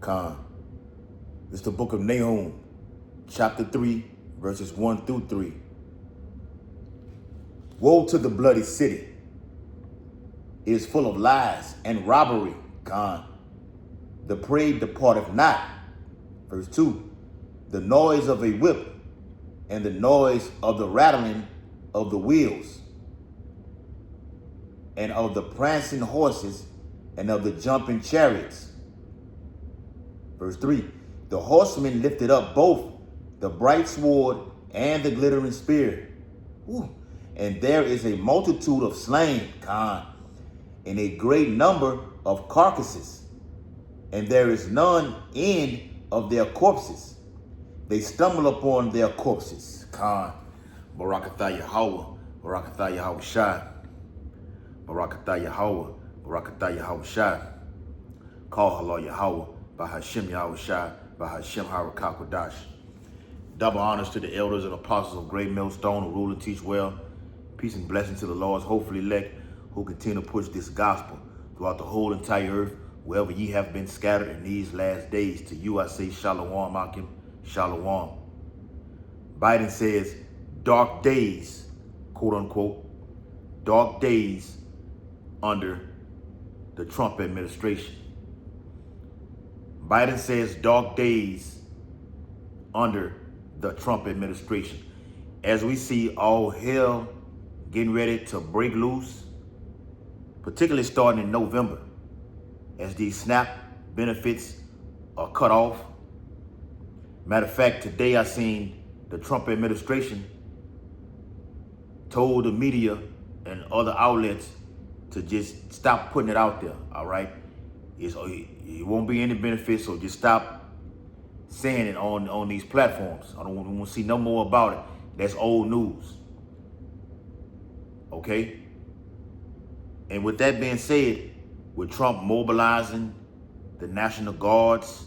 Khan. It's the book of Nahum, chapter 3, verses 1 through 3. Woe to the bloody city. It is full of lies and robbery, Khan. The prey departeth not. Verse 2. The noise of a whip and the noise of the rattling of the wheels and of the prancing horses and of the jumping chariots. Verse 3. The horsemen lifted up both the bright sword and the glittering spear. Ooh. And there is a multitude of slain, Khan, and a great number of carcasses, and there is none end of their corpses. They stumble upon their corpses, Khan. Barakatah Yahweh, Barakatah Yahweh Shai, Barakatah Yahweh, Barakatah Yahweh Shai. Call Allah Yahweh, Bahashem Yahweh Shai, Bahashem Harakah Kodash. Double honors to the elders and apostles of Great Millstone who rule and teach well. Peace and blessings to the Lord's hopefully elect who continue to push this gospel throughout the whole entire earth, wherever ye have been scattered in these last days. To you I say Shalom Akim, Shalom. Biden says dark days, quote unquote, dark days under the Trump administration. Biden says dark days under the Trump administration. As we see all hell getting ready to break loose, particularly starting in November, as these SNAP benefits are cut off. Matter of fact, today I seen the Trump administration told the media and other outlets to just stop putting it out there, all right? It won't be any benefits, so just stop saying it on these platforms. I don't want to see no more about it. That's old news, okay? And with that being said, with Trump mobilizing the National Guards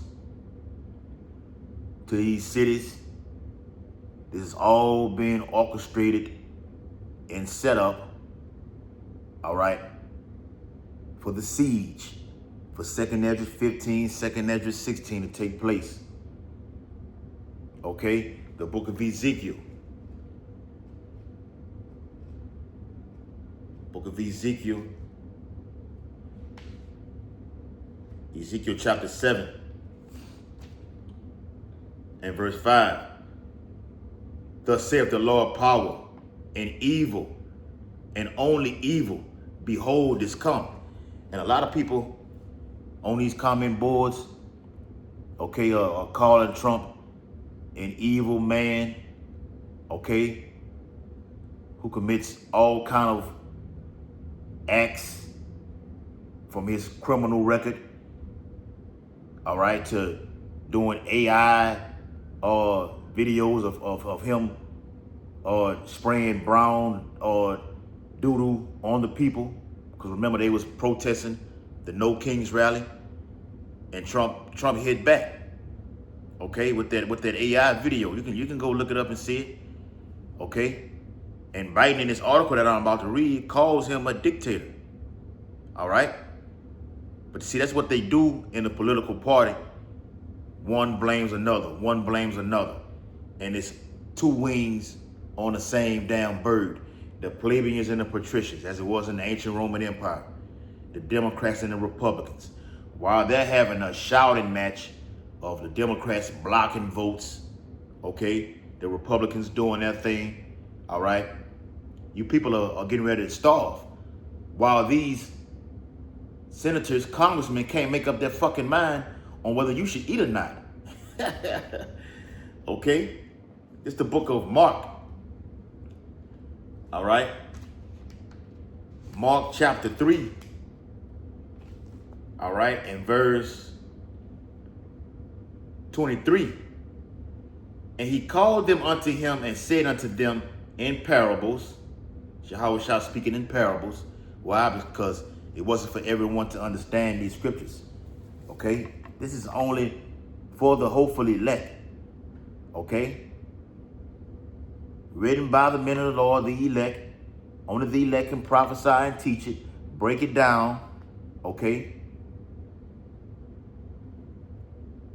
to these cities, this is all being orchestrated and set up, all right, for the siege, for 2nd Esdras 15, 2nd Esdras 16 to take place. Okay, the book of Ezekiel. Book of Ezekiel. Ezekiel chapter 7 and verse 5. Thus saith the Lord power and evil and only evil, behold, is come. And a lot of people on these comment boards, okay, are calling Trump an evil man, okay, who commits all kind of acts from his criminal record, all right, to doing AI videos of him spraying brown doo-doo on the people. Because remember, they was protesting the No Kings rally, and Trump hit back, okay, with that AI video. You can go look it up and see it, okay? And Biden, in this article that I'm about to read, calls him a dictator, all right? But see, that's what they do in the political party. One blames another, one blames another. And it's two wings on the same damn bird. The plebeians and the patricians, as it was in the ancient Roman Empire. The Democrats and the Republicans. While they're having a shouting match of the Democrats blocking votes, okay, the Republicans doing their thing, all right? You people are getting ready to starve. While these senators, congressmen can't make up their fucking mind on whether you should eat or not. Okay? It's the book of Mark. All right? Mark chapter 3. All right? And verse 23. And he called them unto him and said unto them in parables. Yahweh Shah speaking in parables. Why? Because it wasn't for everyone to understand these scriptures. Okay? This is only for the hopefully elect. Okay? Written by the men of the Lord, the elect. Only the elect can prophesy and teach it. Break it down. Okay?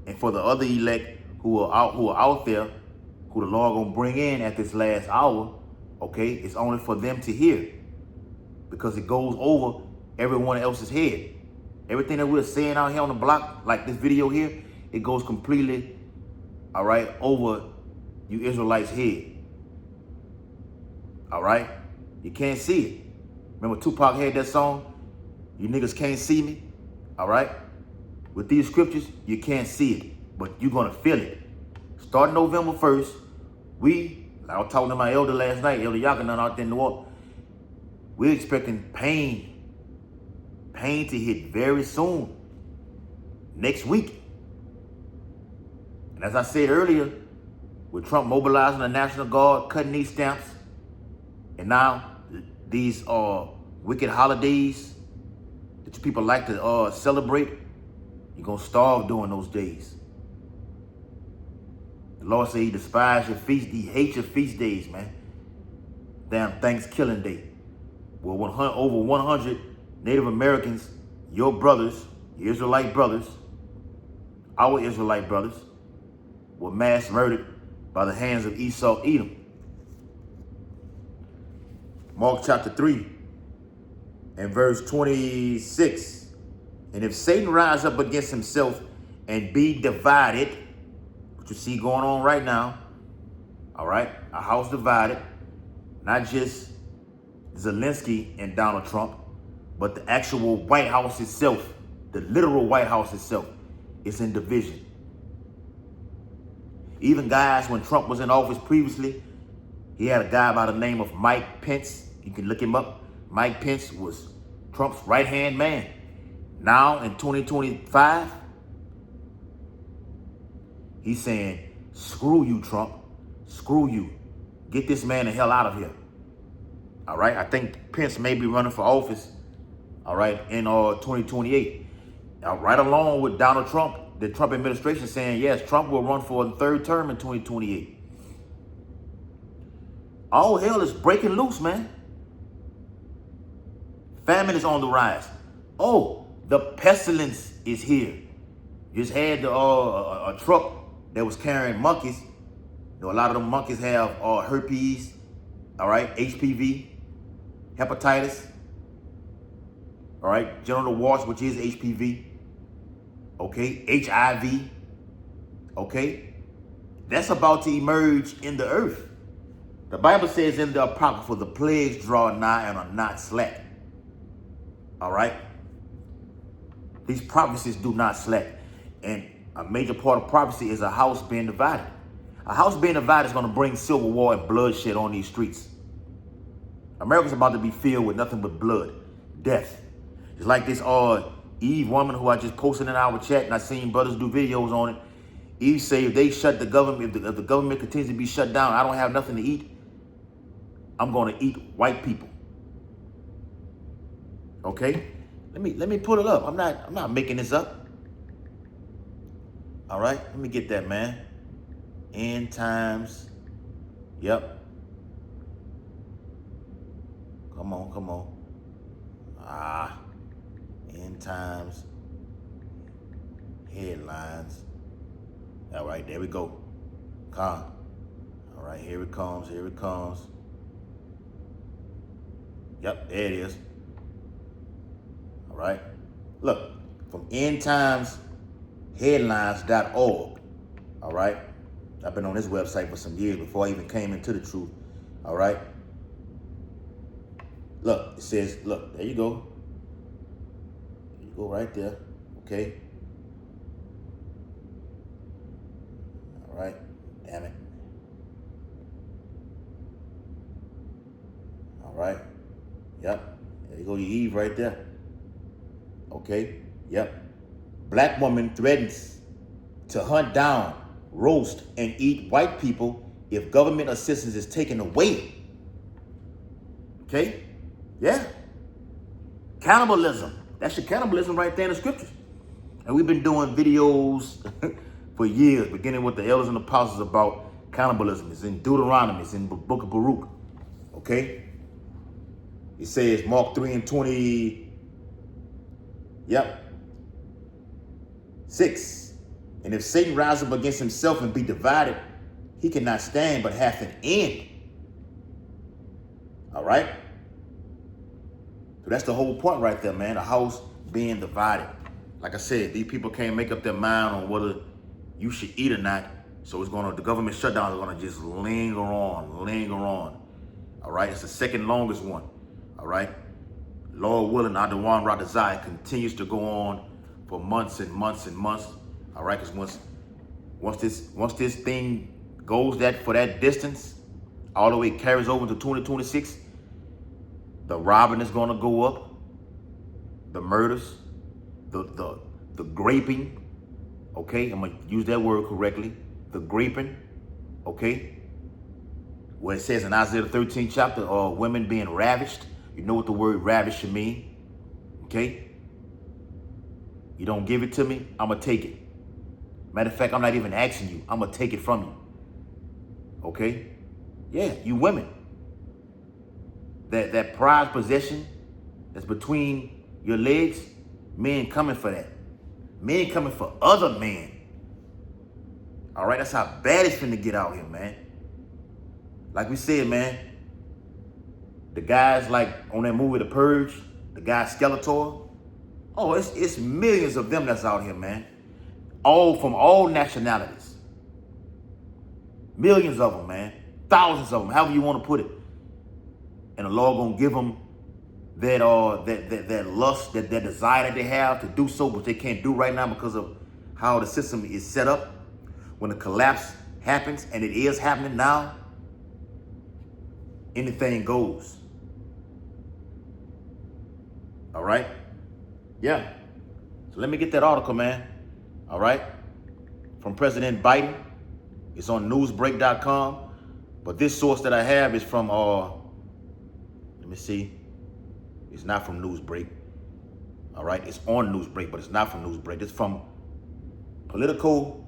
And for the other elect who are out there, who the Lord gonna bring in at this last hour, okay, it's only for them to hear, because it goes over everyone else's head. Everything that we're saying out here on the block, like this video here, it goes completely, all right, over you Israelites' head. All right? You can't see it. Remember Tupac had that song, "You niggas can't see me"? All right? With these scriptures, you can't see it, but you're going to feel it. Starting November 1st, I was talking to my elder last night, Elder Yakanan out there in New York, we're expecting pain to hit very soon, next week. And as I said earlier, with Trump mobilizing the National Guard, cutting these stamps, and now these wicked holidays that you people like to celebrate, you're going to starve during those days. The Lord said he despises your feast, he hates your feast days, man. Damn Thanksgiving Day. Well, over 100 Native Americans, your brothers, your Israelite brothers, our Israelite brothers, were mass murdered by the hands of Esau, Edom. Mark chapter 3 and verse 26. And if Satan rise up against himself and be divided, what you see going on right now, all right, a house divided, not just Zelensky and Donald Trump, but the actual White House itself, the literal White House itself, is in division. Even guys, when Trump was in office previously, he had a guy by the name of Mike Pence. You can look him up. Mike Pence was Trump's right-hand man. Now in 2025, he's saying, screw you, Trump. Screw you. Get this man the hell out of here. All right? I think Pence may be running for office, all right, in 2028. Right along with Donald Trump, the Trump administration saying, yes, Trump will run for a third term in 2028. All hell is breaking loose, man. Famine is on the rise. Oh, the pestilence is here. Just had a truck that was carrying monkeys. You know, a lot of them monkeys have herpes, all right, HPV, hepatitis, all right, genital warts, which is HPV, okay, HIV, okay. That's about to emerge in the earth. The Bible says in the Apocrypha, the plagues draw nigh and are not slack. All right? These prophecies do not slack. And a major part of prophecy is a house being divided. A house being divided is going to bring civil war and bloodshed on these streets. America's about to be filled with nothing but blood, death. It's like this Eve woman who I just posted in our chat, and I seen brothers do videos on it. Eve say if they shut the government, if the government continues to be shut down, I don't have nothing to eat. I'm going to eat white people. Okay? Let me pull it up. I'm not making this up. All right? Let me get that, man. End times. Yep. Come on. End times. Headlines. All right, there we go. All right, here it comes. Yep, there it is. All right. Look, from endtimesheadlines.org. All right. I've been on this website for some years before I even came into the truth. All right. Look, it says, look, there you go. There you go right there. Okay. All right. Damn it. All right. Yep. There you go, your Eve right there. Okay. Yep. Black woman threatens to hunt down, roast, and eat white people if government assistance is taken away. Okay? Yeah. Cannibalism. That's your cannibalism right there in the scriptures. And we've been doing videos for years, beginning with the elders and apostles about cannibalism. It's in Deuteronomy. It's in the book of Baruch. Okay? It says, Mark 3 and 20, yep, 6. And if Satan rise up against himself and be divided, he cannot stand but hath an end. All right? So that's the whole point right there, man. The house being divided. Like I said, these people can't make up their mind on whether you should eat or not. So the government shutdown is gonna just linger on. All right, it's the second longest one. All right, Lord willing, Adawan Radazai continues to go on for months and months and months. All right, because once this thing goes for that distance, all the way carries over to 2026, the robbing is gonna go up, the murders, the graping. Okay, I'm gonna use that word correctly. The graping, okay? Where it says in Isaiah the 13th chapter, women being ravished. You know what the word ravish should mean, okay? You don't give it to me, I'm gonna take it. Matter of fact, I'm not even asking you, I'm gonna take it from you, okay? Yeah, you women. That prized possession that's between your legs, men coming for that. Men coming for other men. All right, that's how bad it's finna get out here, man. Like we said, man, the guys like on that movie, The Purge, the guy Skeletor. Oh, it's millions of them that's out here, man. All from all nationalities. Millions of them, man. Thousands of them, however you want to put it. And the Lord gonna give them that lust, that desire that they have to do so, but they can't do right now because of how the system is set up. When the collapse happens, and it is happening now, anything goes. All right? Yeah. So let me get that article, man. All right? From President Biden. It's on newsbreak.com. But this source that I have is from, let me see. It's not from Newsbreak. All right? It's on Newsbreak, but it's not from Newsbreak. It's from Politico.com.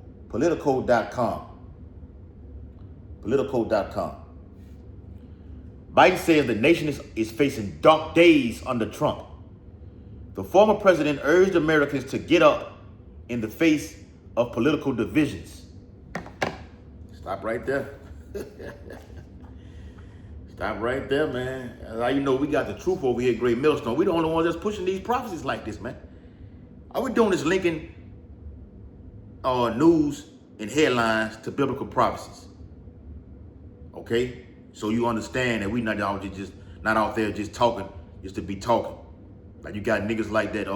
Politico.com. Biden says the nation is facing dark days under Trump. The former president urged Americans to get up in the face of political divisions. Stop right there. Stop right there, man. How you know we got the truth over here at Great Millstone. We the only ones that's pushing these prophecies like this, man. All we're doing is linking news and headlines to biblical prophecies. Okay? So you understand that we not out there just talking just to be talking. Like you got niggas like that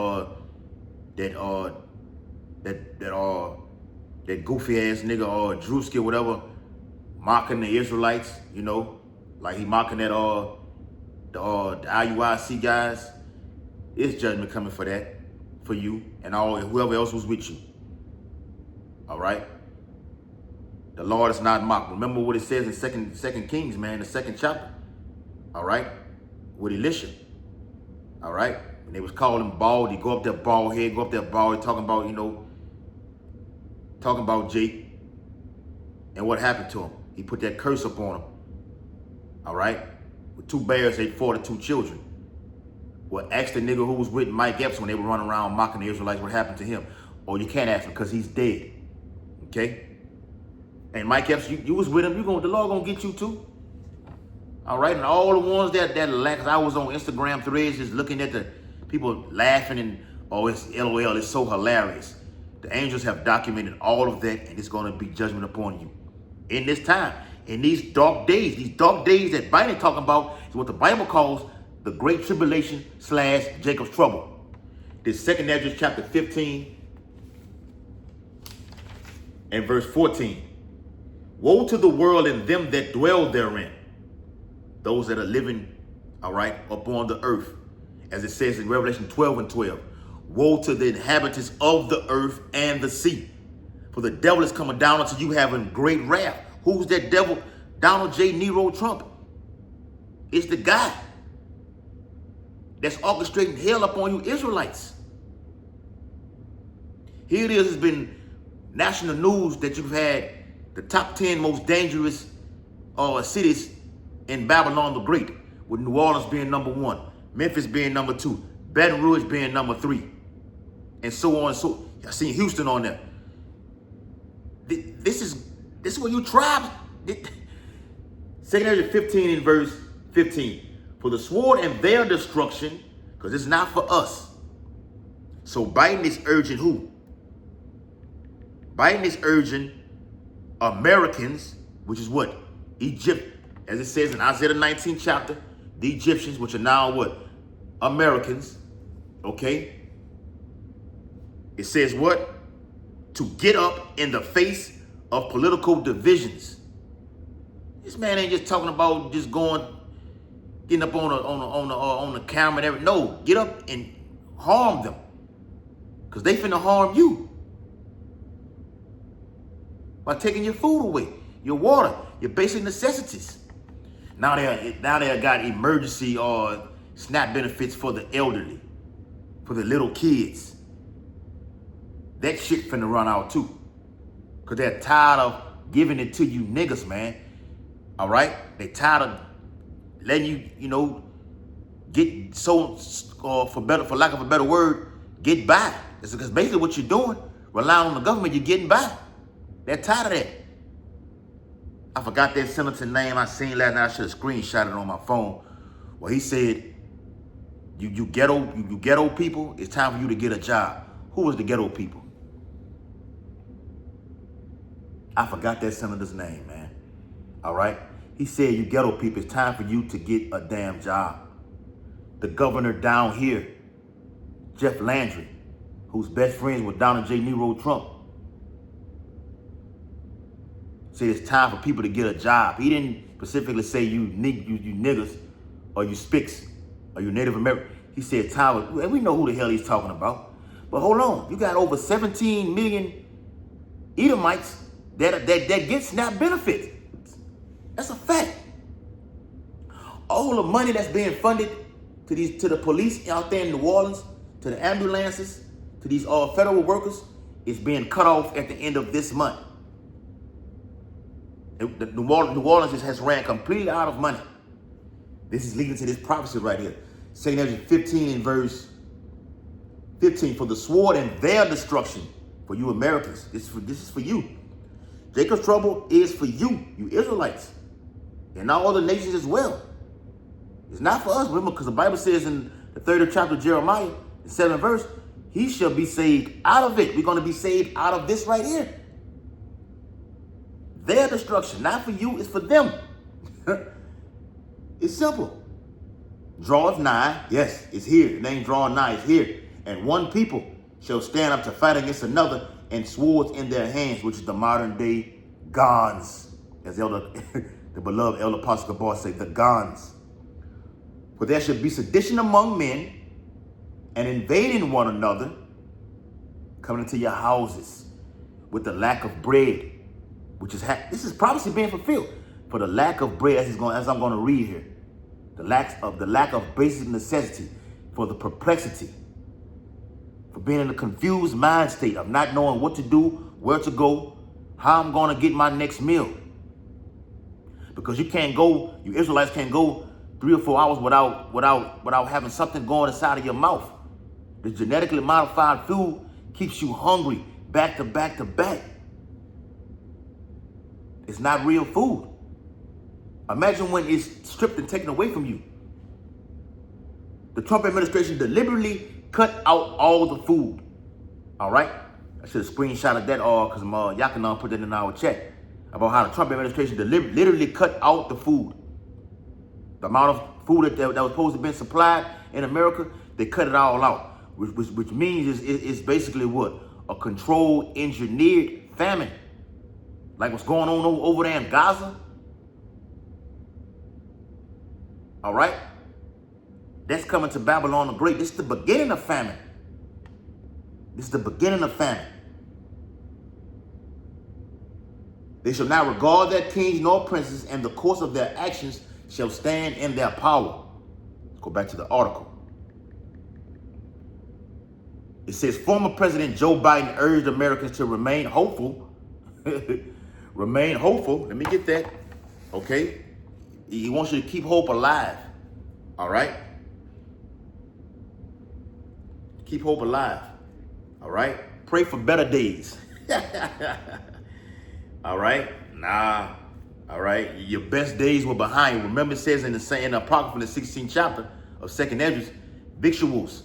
goofy ass nigga Drewski or whatever, mocking the Israelites, you know, like he mocking that the IUIC guys. It's judgment coming for that, for you and whoever else was with you. All right. The Lord is not mocked. Remember what it says in Second Kings, man, the 2nd chapter. All right, with Elisha. All right, and they was calling him bald. He go up there bald head, talking about Jake. And what happened to him? He put that curse up on him. All right, with 2 bears, they fought the 2 children. Well, ask the nigga who was with Mike Epps when they were running around mocking the Israelites what happened to him. Or you can't ask him because he's dead. Okay? And Mike Epps, you was with him. The Lord gonna get you too. All right, and all the ones that laugh, I was on Instagram threads just looking at the people laughing and it's LOL, it's so hilarious. The angels have documented all of that, and it's gonna be judgment upon you. In this time, in these dark days that Biden talking about is what the Bible calls the Great Tribulation / Jacob's trouble. This 2nd Ezra chapter 15 and verse 14. Woe to the world and them that dwell therein, those that are living, all right, upon the earth. As it says in Revelation 12:12. Woe to the inhabitants of the earth and the sea. For the devil is coming down unto you having great wrath. Who's that devil? Donald J. Nero Trump. It's the guy that's orchestrating hell upon you Israelites. Here it is, it's been national news that you've had the top 10 most dangerous cities in Babylon the Great, with New Orleans being number 1, Memphis being number 2, Baton Rouge being number 3, and so on. So I seen Houston on there. This is what you tribes. 2 Ezra 15 in verse 15. For the sword and their destruction, because it's not for us. So Biden is urging who? Biden is urging Americans, which is what? Egypt, as it says in Isaiah the 19th chapter, the Egyptians, which are now what? Americans, okay? It says what? To get up in the face of political divisions. This man ain't just talking about just getting up on the camera and everything. No, get up and harm them, because they finna harm you by taking your food away, your water, your basic necessities. Now they got emergency or SNAP benefits for the elderly, for the little kids. That shit finna run out too, because they're tired of giving it to you niggas, man. All right? They tired of letting you, get so, for lack of a better word, get by. It's because basically what you're doing, relying on the government, you're getting by. They're tired of that. I forgot that senator name I seen last night. I should have screenshot it on my phone. Well, he said, you ghetto people, it's time for you to get a job. Who was the ghetto people? I forgot that senator's name, man. All right? He said, you ghetto people, it's time for you to get a damn job. The governor down here, Jeff Landry, who's best friends with Donald J. Nero Trump, said it's time for people to get a job. He didn't specifically say you niggas or you spics or you Native American. He said time, and we know who the hell he's talking about. But hold on, you got over 17 million Edomites that get SNAP benefits. That's a fact. All the money that's being funded to the police out there in New Orleans, to the ambulances, to these federal workers, is being cut off at the end of this month. New Orleans just has ran completely out of money. This is leading to this prophecy right here. 2 Ezra 15 in verse 15. For the sword and their destruction, for you Americans. This is for you. Jacob's trouble is for you, you Israelites, and all other nations as well. It's not for us, remember, because the Bible says in the 3rd chapter of Jeremiah, the 7th verse, he shall be saved out of it. We're going to be saved out of this right here. Their destruction, not for you, it's for them. It's simple. Draweth nigh, yes, it's here. The name drawing nigh is here. And one people shall stand up to fight against another, and swords in their hands, which is the modern day guns. As the beloved Elder Apostle Gabar say, the guns. For there should be sedition among men, and invading one another, coming into your houses with the lack of bread, which is this is prophecy being fulfilled. For the lack of bread, as I'm going to read here, the lack of basic necessity, for the perplexity, for being in a confused mind state of not knowing what to do, where to go, how I'm going to get my next meal. Because you Israelites can't go 3 or 4 hours without having something going inside of your mouth. The genetically modified food keeps you hungry back to back to back. It's not real food. Imagine when it's stripped and taken away from you. The Trump administration deliberately cut out all the food. All right? I should have screenshotted that because Yakanan put that in our chat about how the Trump administration literally cut out the food. The amount of food that was supposed to be supplied in America, they cut it all out, which means it's basically what? A controlled, engineered famine. Like what's going on over there in Gaza. All right? That's coming to Babylon the Great. This is the beginning of famine. This is the beginning of famine. They shall not regard their kings nor princes, and the course of their actions shall stand in their power. Let's go back to the article. It says, former President Joe Biden urged Americans to remain hopeful. Remain hopeful. Let me get that. Okay? He wants you to keep hope alive. All right? Keep hope alive. All right? Pray for better days. All right? Nah. All right? Your best days were behind you. Remember, it says in the Apocrypha, in the 16th chapter of 2nd Esdras, victuals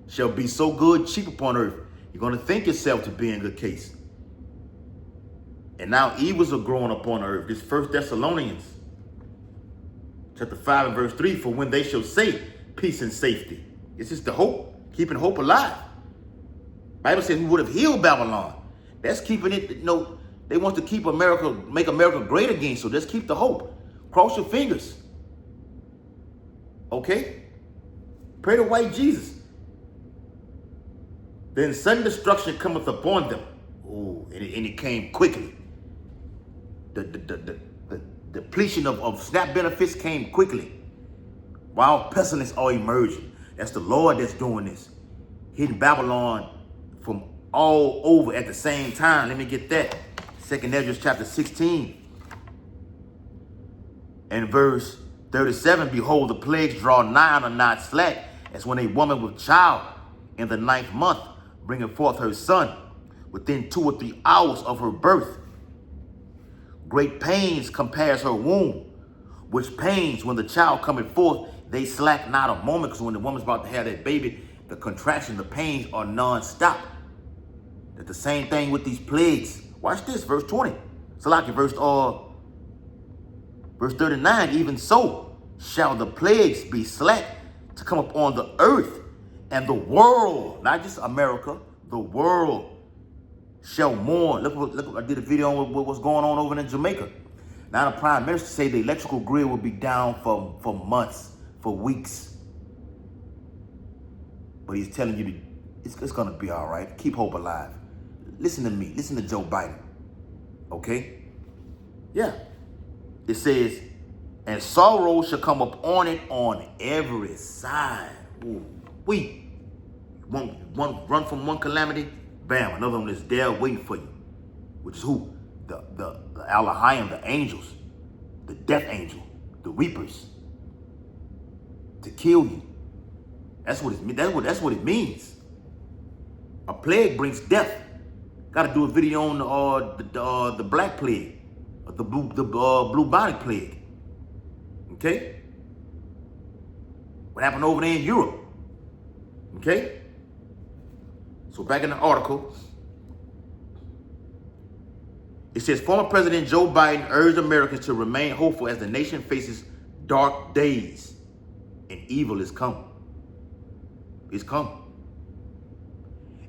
shall be so good, cheap upon earth. You're going to think yourself to be in good case. And now evils are growing upon earth. This 1 Thessalonians chapter 5 and verse 3, for when they shall say peace and safety. This is the hope, keeping hope alive. Bible says we would have healed Babylon. That's keeping it, they want to keep America, make America great again. So let's keep the hope. Cross your fingers. Okay? Pray to white Jesus. Then sudden destruction cometh upon them. Oh, and it came quickly. The depletion of SNAP benefits came quickly. While pestilence are emerging. That's the Lord that's doing this. Hitting Babylon from all over at the same time. Let me get that. 2nd Esdras chapter 16 and verse 37. Behold, the plagues draw nigh and are not slack, as when a woman with child in the 9th month bringeth forth her son within 2 or 3 hours of her birth. Great pains compares her womb, which pains when the child cometh forth, they slack not a moment, because when the woman's about to have that baby, the contraction, the pains are non-stop. That's the same thing with these plagues. Watch this, verse 20. So like in verse 39, even so shall the plagues be slack to come upon the earth, and the world, not just America, the world shall mourn. Look, I did a video on what's going on over in Jamaica. Now the prime minister say the electrical grid will be down for months, for weeks. But he's telling you it's going to be all right. Keep hope alive. Listen to me. Listen to Joe Biden. Okay? Yeah. It says, and sorrow shall come upon it on every side. Ooh, one run from one calamity, bam, another one is there waiting for you. Which is who? The Elohim, the angels, the death angel, the reapers, to kill you. That's what it means. A plague brings death. Got to do a video on the black plague, the bubonic plague. Okay? What happened over there in Europe? Okay? So back in the article, it says former President Joe Biden urged Americans to remain hopeful as the nation faces dark days, and evil is come. It's come.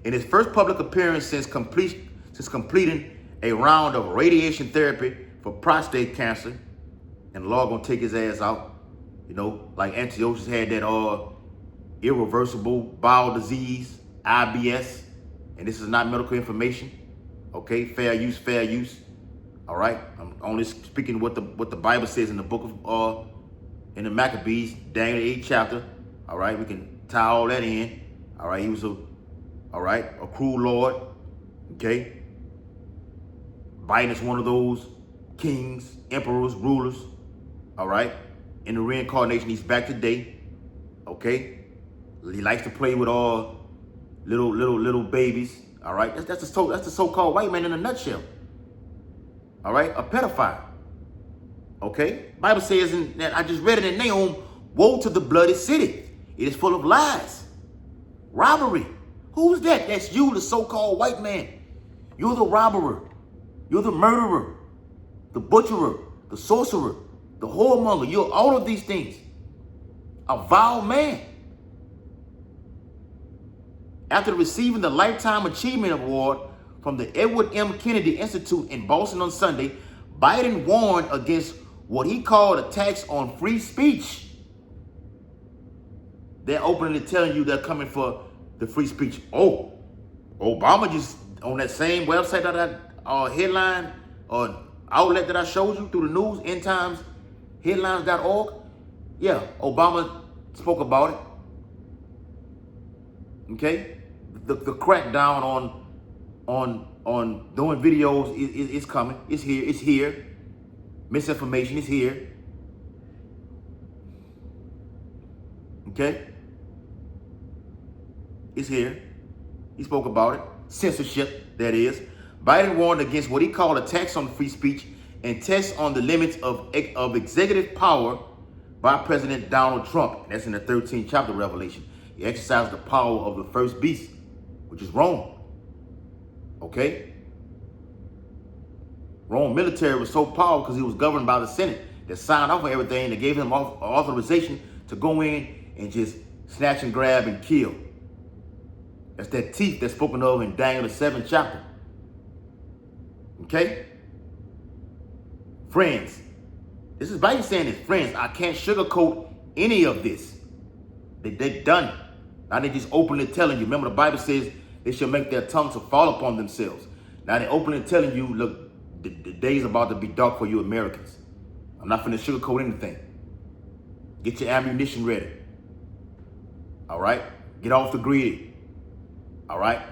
In his first public appearance since completing a round of radiation therapy for prostate cancer, and the Lord gonna take his ass out, like Antiochus had that irreversible bowel disease, IBS, and this is not medical information. Okay, fair use. All right, I'm only speaking what the Bible says in the book of in the Maccabees, Daniel 8th chapter. All right, we can tie all that in. All right, he was a cruel Lord. Okay, Biden is one of those kings, emperors, rulers. All right, in the reincarnation, he's back today. Okay, he likes to play with little babies. All right, that's the so-called white man in a nutshell. All right, a pedophile. Okay, Bible says, and I just read it in Nahum, woe to the bloody city. It is full of lies, robbery. Who's that? That's you, the so-called white man. You're the robber. You're the murderer, the butcherer, the sorcerer, the whoremonger. You're all of these things. A vile man. After receiving the Lifetime Achievement Award from the Edward M. Kennedy Institute in Boston on Sunday, Biden warned against what he called attacks on free speech. They're openly telling you they're coming for the free speech. Oh, Obama just on that same website that headline or outlet that I showed you through the news, endtimesheadlines.org. Yeah, Obama spoke about it. Okay, the crackdown on doing videos is coming. It's here. It's here. Misinformation is here. Okay, it's here. He spoke about it. Censorship, that is. Biden warned against what he called attacks on free speech and tests on the limits of executive power by President Donald Trump. That's in the 13th chapter of Revelation. He exercised the power of the first beast, which is Rome. Okay? Rome military was so powerful because he was governed by the Senate that signed off on everything, that gave him authorization to go in and just snatch and grab and kill. That's that teeth that's spoken of in Daniel the 7th chapter. Okay? Friends, this is Biden saying this. Friends, I can't sugarcoat any of this. They're done. Now they're just openly telling you. Remember the Bible says they shall make their tongues to fall upon themselves. Now they're openly telling you, look, the day's about to be dark for you Americans. I'm not finna sugarcoat anything. Get your ammunition ready. All right? Get off the grid. All right?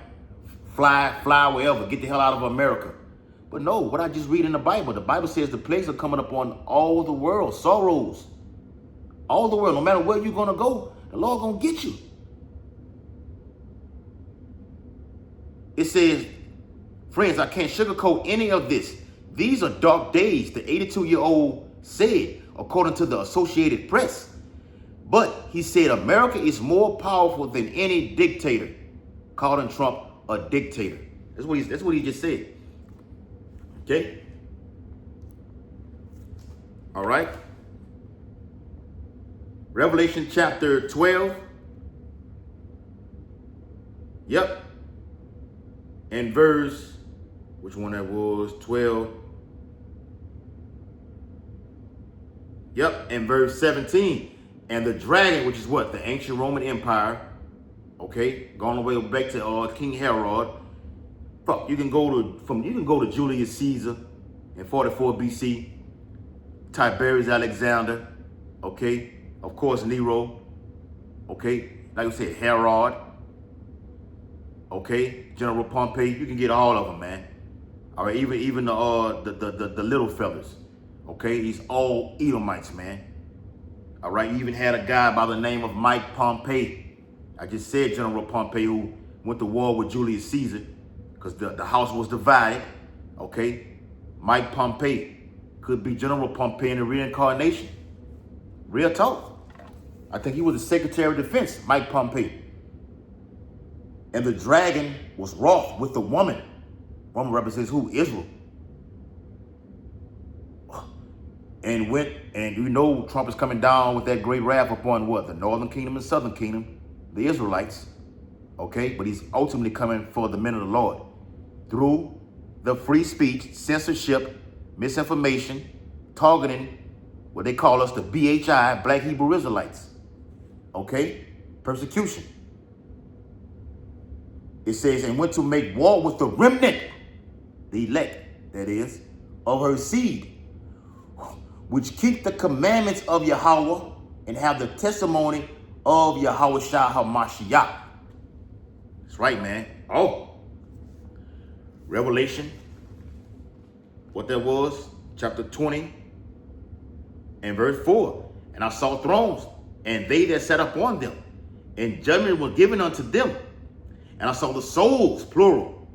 Fly wherever. Get the hell out of America. But no, what I just read in the Bible says the plagues are coming upon all the world. Sorrows. All the world. No matter where you're going to go, the Lord going to get you. It says, friends, I can't sugarcoat any of this. These are dark days, the 82-year-old said, according to the Associated Press. But he said America is more powerful than any dictator, calling Trump a dictator. That's what he just said. Okay? All right? Revelation chapter 12. Yep. And verse, which one that was? 12. Yep, and verse 17. And the dragon, which is what? The ancient Roman Empire. Okay, going all the way back to King Herod. Fuck, you can go to Julius Caesar in 44 BC. Tiberius Alexander. Okay, of course Nero. Okay, like I said, Herod. Okay, General Pompey. You can get all of them, man. All right, even the little fellas. Okay, he's all Edomites, man. All right, you even had a guy by the name of Mike Pompey. I just said General Pompey, who went to war with Julius Caesar because the house was divided. Okay, Mike Pompey could be General Pompey in the reincarnation. Real talk. I think he was the Secretary of Defense, Mike Pompey. And the dragon was wroth with the woman. Woman represents who? Israel. And you know Trump is coming down with that great wrath upon what? The northern kingdom and southern kingdom, the Israelites. Okay, but he's ultimately coming for the men of the Lord through the free speech, censorship, misinformation, targeting what they call us the BHI, Black Hebrew Israelites. Okay, persecution. It says, and went to make war with the remnant, the elect, that is, of her seed, which keep the commandments of Yahweh and have the testimony of Yahushua HaMashiach. That's right, man. Oh, Revelation, what that was, chapter 20 and verse 4. And I saw thrones, and they that sat upon them, and judgment was given unto them. And I saw the souls, plural,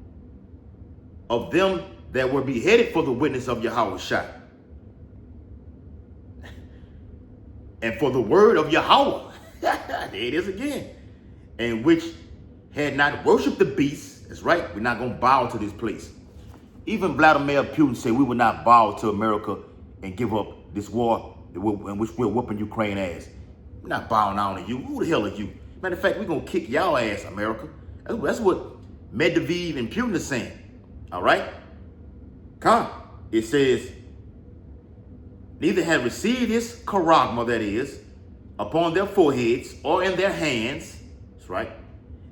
of them that were beheaded for the witness of Yahushua and for the word of Yahweh. There it is again. And which had not worshipped the beast. That's right. We're not going to bow to this place. Even Vladimir Putin said we will not bow to America and give up this war in which we're whooping Ukraine ass. We're not bowing down to you. Who the hell are you? Matter of fact, we're going to kick y'all ass, America. That's what Medvedev and Putin are saying. All right? Come. It says, neither have received this charagma, that is, upon their foreheads or in their hands. That's right.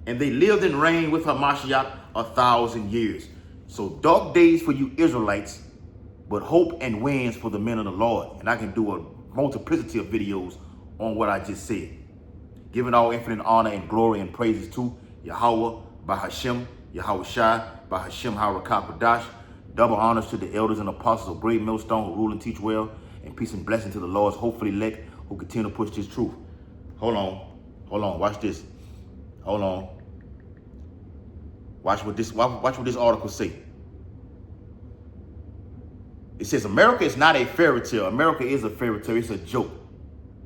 And they lived and reigned with Hamashiach 1,000 years. So dark days for you Israelites, but hope and wins for the men of the Lord. And I can do a multiplicity of videos on what I just said. Giving all infinite honor and glory and praises to Yahweh, Bahashem, Yahushua, Bahashem, Harakah, double honors to the elders and apostles of Great Millstone who rule and teach well, and peace and blessing to the Lord's hopefully elect who continue to push this truth. Hold on, watch this. Hold on. Watch what this article say. It says America is not a fairy tale. America is a fairy tale. It's a joke.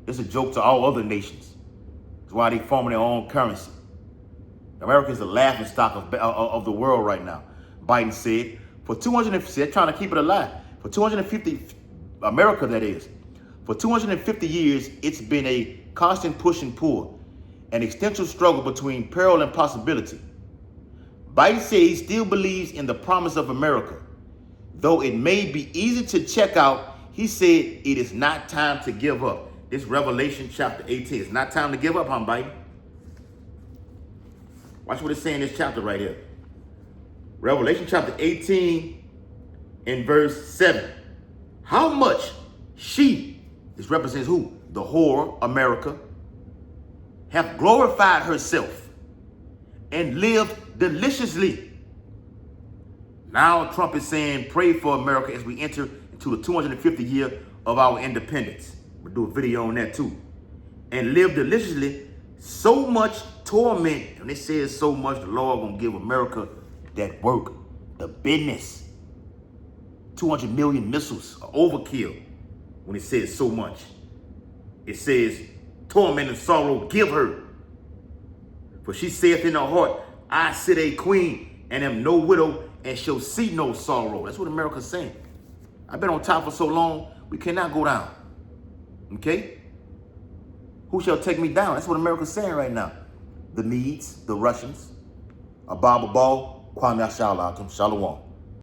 It's a joke to all other nations. That's why they forming their own currency. America is the laughing stock of the world right now. Biden said, for 250, they're trying to keep it alive. For 250, America that is, for 250 years, it's been a constant push and pull, an existential struggle between peril and possibility. Biden said he still believes in the promise of America. Though it may be easy to check out, he said it is not time to give up. This Revelation chapter 18. It's not time to give up, huh, Biden? Watch what it's saying in this chapter right here. Revelation chapter 18 in verse 7. How much she, this represents who? The whore, America, hath glorified herself and lived deliciously. Now Trump is saying, pray for America as we enter into the 250th year of our independence. We'll do a video on that too. And live deliciously. So much torment. And it says so much, the Lord gonna give America that work, the business. 200 million missiles, overkill. When it says so much, it says torment and sorrow give her. For she saith in her heart, I sit a queen and am no widow and shall see no sorrow. That's what America's saying. I've been on top for so long, we cannot go down. Okay? Who shall take me down? That's what America's saying right now. The Medes, the Russians, Ababa Ball, Kwame Ashala, Shalom.